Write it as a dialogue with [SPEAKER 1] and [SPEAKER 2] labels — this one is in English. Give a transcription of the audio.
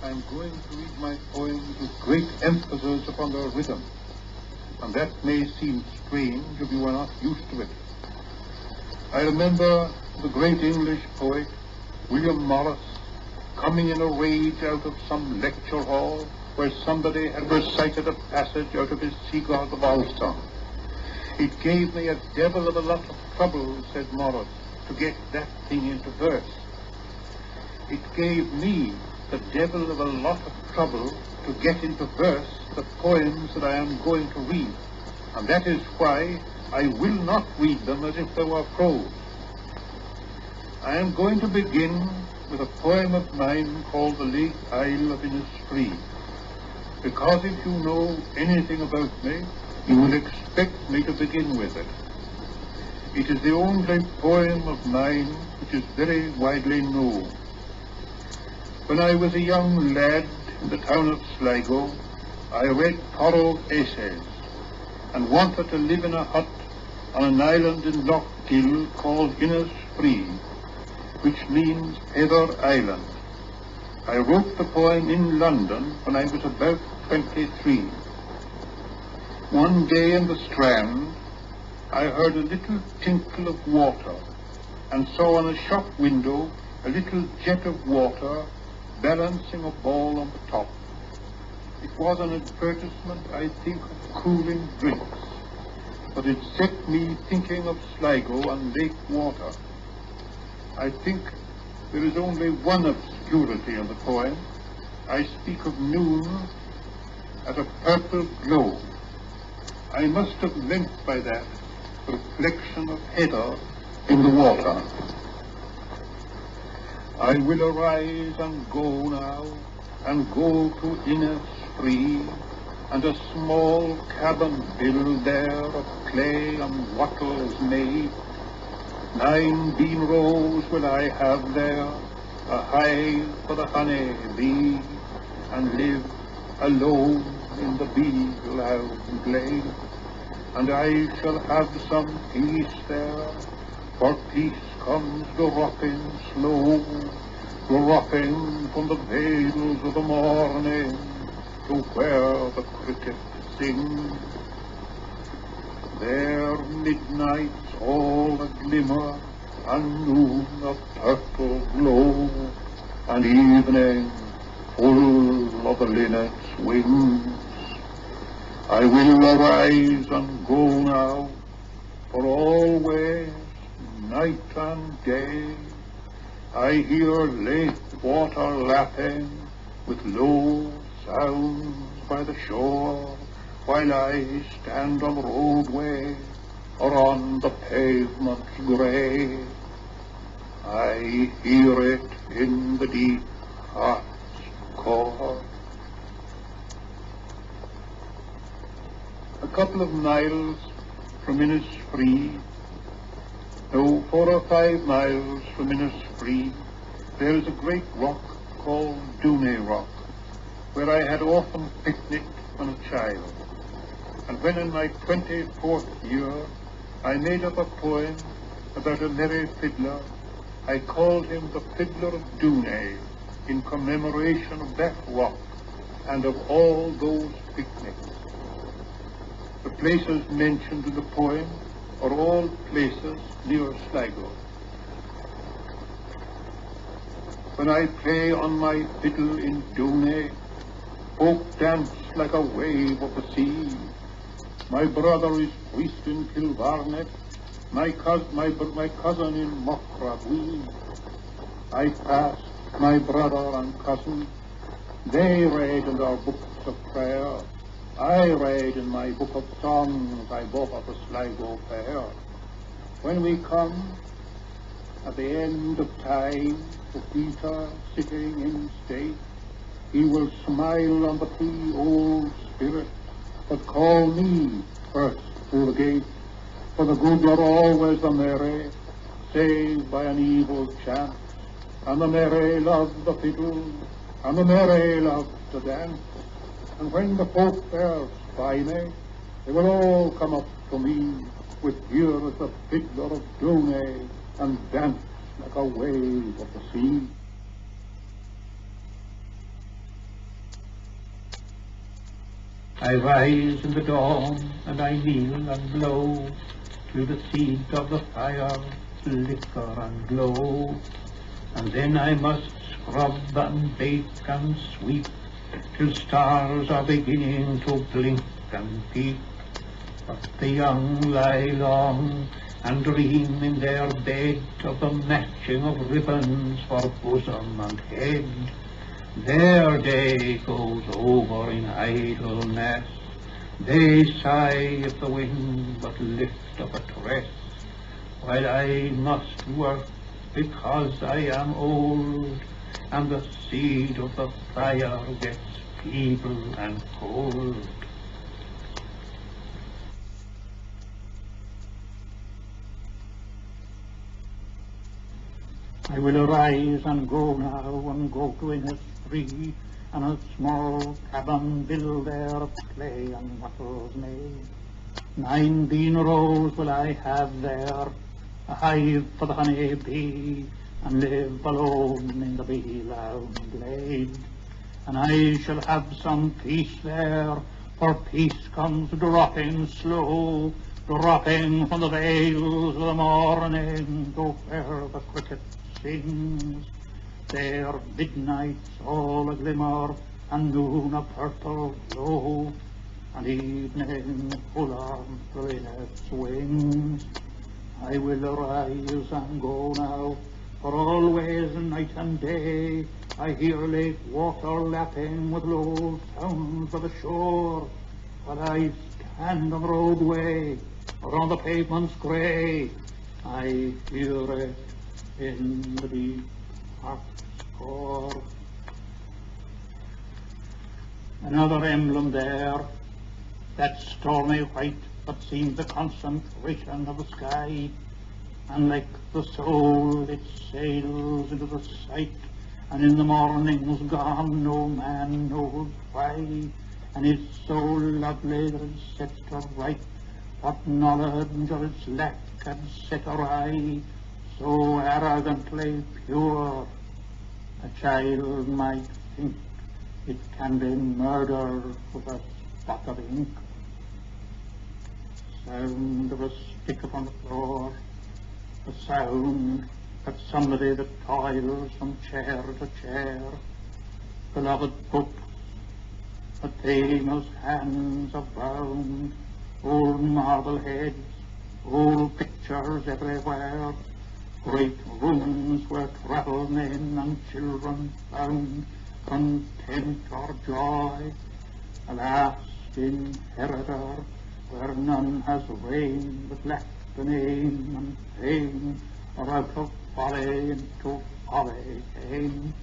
[SPEAKER 1] I'm going to read my poems with great emphasis upon their rhythm, and that may seem strange if you are not used to it. I remember the great English poet, William Morris, coming in a rage out of some lecture hall where somebody had recited a passage out of his Seagull of Allston. It gave me a devil of a lot of trouble, said Morris, to get that thing into verse. It gave me the devil of a lot of trouble to get into verse the poems that I am going to read, and that is why I will not read them as if they were prose. I am going to begin with a poem of mine called the Lake of Innisfree, because if you know anything about me, you will expect me to begin with it. It is the only poem of mine which is very widely known. When I was a young lad in the town of Sligo, I read Torrow's essays and wanted to live in a hut on an island in Lough Gill called Innisfree, which means Heather Island. I wrote the poem in London when I was about 23. One day in the Strand, I heard a little tinkle of water and saw on a shop window a little jet of water balancing a ball on the top. It was an advertisement, I think, of cooling drinks, but it set me thinking of Sligo and lake water. I think there is only one obscurity in the poem. I speak of noon as a purple glow. I must have meant by that the reflection of heather in the water. I will arise and go now, and go to Innisfree, and a small cabin build there of clay and wattles made. 9 bean rows will I have there, a hive for the honey bee, and live alone in the bee-loud glade. And I shall have some peace there, for peace comes dropping slow, dropping from the vales of the morning to where the cricket sings. There midnight's all a glimmer, and noon a purple glow, and evening full of the linnet's wings. I will arise and go now, for always, night and day, I hear lake water lapping with low sounds by the shore, while I stand on the roadway or on the pavement's grey. I hear it in the deep heart's core. A couple of miles from Innisfree, no, 4 or 5 miles from Innisfree, there is a great rock called Dooney Rock, where I had often picnicked when a child. And when in my 24th year I made up a poem about a merry fiddler, I called him the Fiddler of Dooney, in commemoration of that rock and of all those picnics. The places mentioned in the poem are all places near Sligo. When I play on my fiddle in Dooney, folk dance like a wave of the sea. My brother is priest in Kilvarnet, my cousin in Mochrabwee. I passed my brother and cousin. They read in their books of prayer. I read in my book of songs I bought at the Sligo Fair. When we come at the end of time to Peter sitting in state, he will smile on the free old spirit, but call me first through the gate. For the good are always the merry, saved by an evil chance, and the merry love the fiddle, and the merry love to dance. And when the folk there spy me, they will all come up to me with here is the Fiddler of Dooney, and dance like a wave of the sea.
[SPEAKER 2] I rise in the dawn, and I kneel and blow till the seed of the fire flicker and glow. And then I must scrub and bake and sweep till stars are beginning to blink and peep. But the young lie long and dream in their bed of the matching of ribbons for bosom and head. Their day goes over in idleness. They sigh if the wind but lift up a tress, while I must work because I am old, and the seed of the fire gets feeble and cold. I will arise and go now and go to Innisfree, and a small cabin build there, play and wattles made. 9 bean rows will I have there, a hive for the honey bee, and live alone in the bee-loud glade. And I shall have some peace there, for peace comes dropping slow, dropping from the vales of the morning to where the cricket sings. There midnight's all a glimmer, and noon a purple glow, and evening full on through its wings. I will arise and go now, for always night and day I hear lake water lapping with low sounds of the shore, while I stand on the roadway or on the pavements grey. I hear it in the deep heart's core. Another emblem there, that stormy white that seems the concentration of the sky, and like the soul it sails into the sight, and in the morning's gone no man knows why, and it's so lovely that it sets to right what knowledge of its lack had set awry. So arrogantly pure, a child might think it can be murdered with a spot of ink. Sound of a stick upon the floor, the sound that somebody that toils from chair to chair. Beloved books that famous hands have bound, old marble heads, old pictures everywhere, great rooms where travelled men and children found content or joy, a last inheritor where none has reigned but left the name and fame, or out of folly into folly came.